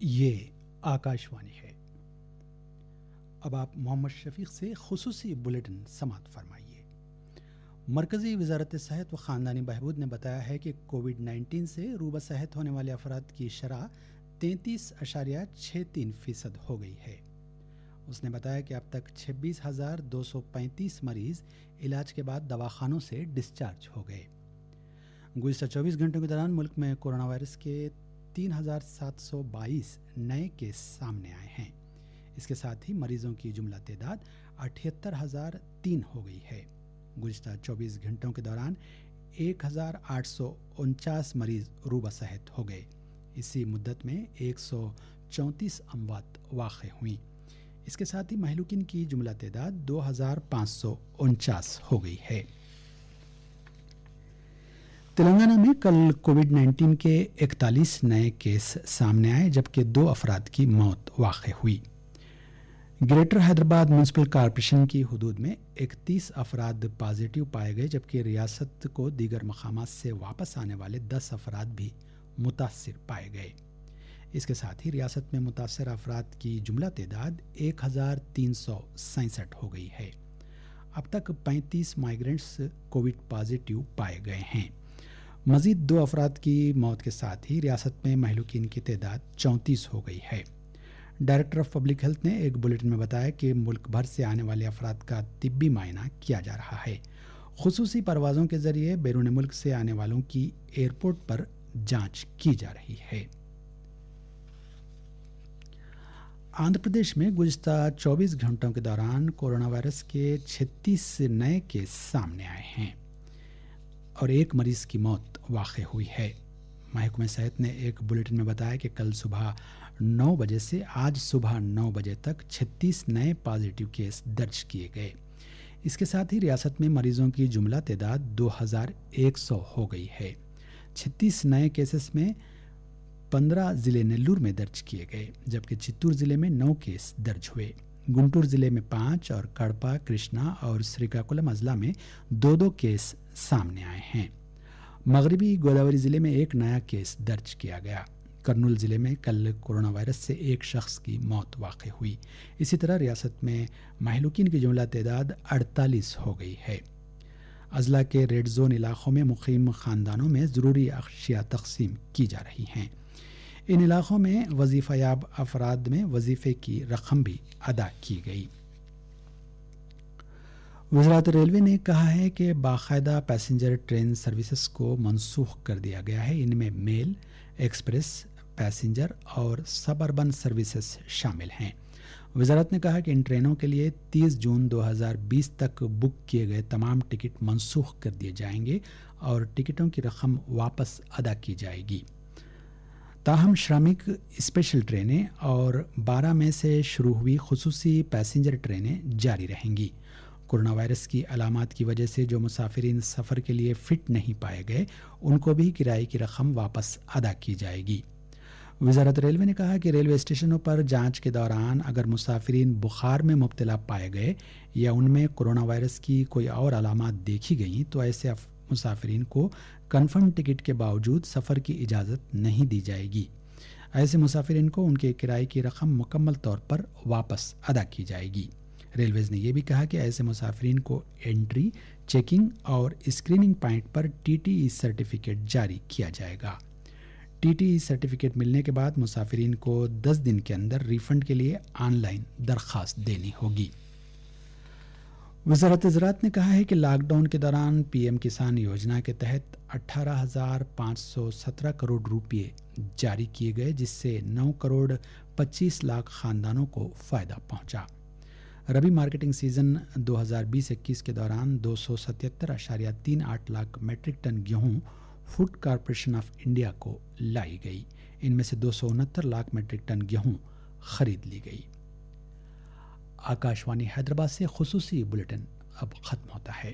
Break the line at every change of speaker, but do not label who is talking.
یہ آکاشوانی ہے۔ اب آپ محمد شفیق سے خصوصی بلیٹن سماعت فرمائیے۔ مرکزی وزارت صحت و خاندانی بہبود نے بتایا ہے کہ کووڈ-19 سے روبہ صحت ہونے والے افراد کی شرح 33.63% ہو گئی ہے۔ اس نے بتایا کہ اب تک 26,235 مریض علاج کے بعد دواخانوں سے ڈسچارج ہو گئے۔ گزشتہ 24 گھنٹوں کے دوران ملک میں کورونا وائرس کے 3,722 نئے کیس سامنے آئے ہیں۔ اس کے ساتھ ہی مریضوں کی جملہ تعداد 78,003 ہو گئی ہے۔ گزشتہ 24 گھنٹوں کے دوران 1,849 مریض روبہ صحت ہو گئے۔ اسی مدت میں 134 اموات واقع ہوئیں۔ اس کے ساتھ ہی مہلوکین کی جملہ تعداد 2,549 ہو گئی ہے۔ تلنگانہ میں کل کووڈ-19 کے 41 نئے کیس سامنے آئے، جبکہ 2 افراد کی موت واقع ہوئی۔ گریٹر حیدرآباد میونسپل کارپوریشن کی حدود میں 31 افراد پازیٹیو پائے گئے، جبکہ ریاست کو دیگر مقامات سے واپس آنے والے 10 افراد بھی متاثر پائے گئے۔ اس کے ساتھ ہی ریاست میں متاثر افراد کی جملہ تعداد 1,367 ہو گئی ہے۔ اب تک 35 مائیگرنٹس کووڈ پازیٹیو پائے گئے ہیں۔ مزید 2 افراد کی موت کے ساتھ ہی ریاست میں مہلوکین کی تعداد 34 ہو گئی ہے۔ ڈائریکٹر آف پبلک ہیلتھ نے ایک بلیٹن میں بتایا کہ ملک بھر سے آنے والے افراد کا طبی معائنہ کیا جا رہا ہے۔ خصوصی پروازوں کے ذریعے بیرون ملک سے آنے والوں کی ایئرپورٹ پر جانچ کی جا رہی ہے۔ آندھرا پردیش میں گزشتہ 24 گھنٹوں کے دوران کورونا وائرس کے 36 نئے کیس سامنے آئے ہیں اور 1 مریض کی موت واقع ہوئی ہے۔ محکمہ صحت نے ایک بلیٹن میں بتایا کہ کل صبح 9 بجے سے آج صبح 9 بجے تک 36 نئے پازیٹیو کیس درج کیے گئے۔ اس کے ساتھ ہی ریاست میں مریضوں کی جملہ تعداد 2,100 ہو گئی ہے۔ 36 نئے کیسز میں 15 ضلع نیلور میں درج کیے گئے، جبکہ چتور ضلع میں 9 کیس درج ہوئے۔ گنٹور ضلع میں 5 اور کڑپا، کرشنا اور سریکاکولم اضلاع میں 2 کیس سامنے آئے ہیں۔ مغربی گوداوری ضلع میں 1 نیا کیس درج کیا گیا۔ کرنول ضلع میں کل کورونا وائرس سے 1 شخص کی موت واقع ہوئی۔ اسی طرح ریاست میں مہلوکین کی جملہ تعداد 48 ہو گئی ہے۔ اضلاع کے ریڈ زون علاقوں میں مقیم خاندانوں میں ضروری اشیاء تقسیم کی جا رہی ہیں۔ ان علاقوں میں وظیفہ یاب افراد میں وظیفے کی رقم بھی ادا کی گئی۔ وزارت ریلوے نے کہا ہے کہ باقاعدہ پیسنجر ٹرین سروسز کو منسوخ کر دیا گیا ہے۔ ان میں میل، ایکسپریس، پیسنجر اور سب اربن سروسز شامل ہیں۔ وزارت نے کہا کہ ان ٹرینوں کے لیے 30 جون 2020 تک بک کیے گئے تمام ٹکٹ منسوخ کر دیے جائیں گے اور ٹکٹوں کی رقم واپس ادا کی جائے گی۔ تاہم شرمک اسپیشل ٹرینیں اور 12 مئی سے شروع ہوئی خصوصی پیسنجر ٹرینیں جاری رہیں گی۔ کورونا وائرس کی علامات کی وجہ سے جو مسافرین سفر کے لیے فٹ نہیں پائے گئے، ان کو بھی کرائے کی رقم واپس ادا کی جائے گی۔ وزارت ریلوے نے کہا کہ ریلوے اسٹیشنوں پر جانچ کے دوران اگر مسافرین بخار میں مبتلا پائے گئے یا ان میں کورونا وائرس کی کوئی اور علامات دیکھی گئیں تو ایسے مسافرین کو کنفرم ٹکٹ کے باوجود سفر کی اجازت نہیں دی جائے گی۔ ایسے مسافرین کو ان کے کرائے کی رقم مکمل طور پر واپس ادا کی جائے گی۔ ریلویز نے یہ بھی کہا کہ ایسے مسافرین کو انٹری، چیکنگ اور اسکریننگ پوائنٹ پر ٹی ٹی ای سرٹیفکیٹ جاری کیا جائے گا۔ ٹی ٹی ای سرٹیفکیٹ ملنے کے بعد مسافرین کو 10 دن کے اندر ریفنڈ کے لیے آن لائن درخواست دینی ہوگی۔ وزارت زراعت نے کہا ہے کہ لاک ڈاؤن کے دوران پی ایم کسان یوجنا کے تحت 18,517 کروڑ روپے جاری کیے گئے، جس سے 9 کروڑ 25 لاکھ خاندانوں کو فائدہ پہنچا۔ ربی مارکیٹنگ سیزن 2020-21 کے دوران 277.38 لاکھ میٹرک ٹن گیہوں فوڈ کارپوریشن آف انڈیا کو لائی گئی۔ ان میں سے 269 لاکھ میٹرک ٹن گیہوں خرید لی گئی۔ آکاشوانی حیدرآباد سے خصوصی بلیٹن اب ختم ہوتا ہے۔